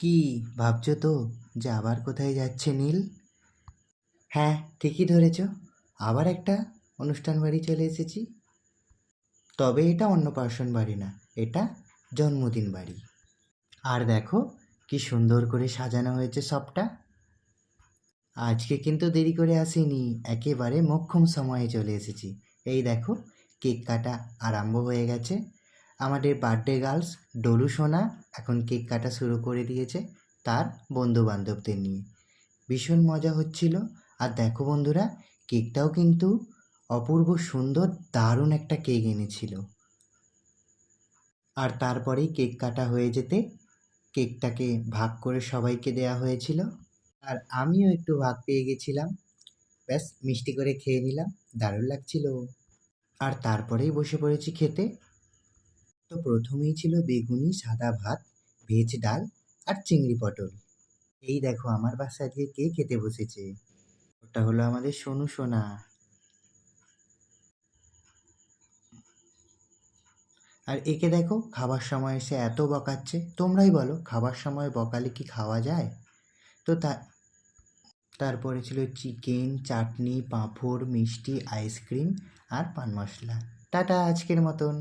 কি ভাবছো তো যে আবার কোথায় যাচ্ছে নীল? হ্যাঁ, ঠিকই ধরেছ। আবার একটা অনুষ্ঠান বাড়ি চলে এসেছি। তবে এটা অন্নপ্রাশন বাড়ি না, এটা জন্মদিন বাড়ি। আর দেখো কি সুন্দর করে সাজানো হয়েছে সবটা। আজকে কিন্তু দেরি করে আসিনি, একেবারে মোক্ষম সময়ে চলে এসেছি। এই দেখো, কেক কাটা আরম্ভ হয়ে গেছে। আমাদের বার্থডে গার্লস ডলু সোনা এখন কেক কাটা শুরু করে দিয়েছে তার বন্ধু বান্ধবদের নিয়ে। ভীষণ মজা হচ্ছিল। আর দেখো বন্ধুরা, কেকটাও কিন্তু অপূর্ব সুন্দর, দারুণ একটা কেক এনেছিল। আর তারপরেই কেক কাটা হয়ে যেতে কেকটাকে ভাগ করে সবাইকে দেয়া হয়েছিল। আর আমিও একটু ভাগ পেয়ে গেছিলাম। ব্যাস মিষ্টি করে খেয়ে নিলাম, দারুণ লাগছিল। আর তারপরেই বসে পড়েছি খেতে। তো প্রথমেই ছিল বেগুনি সাদা ভাত, ভেজ ডাল আর চিংড়ি পটল। এই দেখো আমার বাসায় আজকে কে খেতে বসেছে। ওটা হলো আমাদের সোনু সোনা। আর একে দেখো, খাবার সময় এসে এত বকাচ্ছে। তোমরাই বলো, খাবার সময় বকালে কি খাওয়া যায়? তো তারপরে ছিল চিকেন, চাটনি, পাঁপড়, মিষ্টি, আইসক্রিম আর পান মশলা। টাটা আজকের মতন।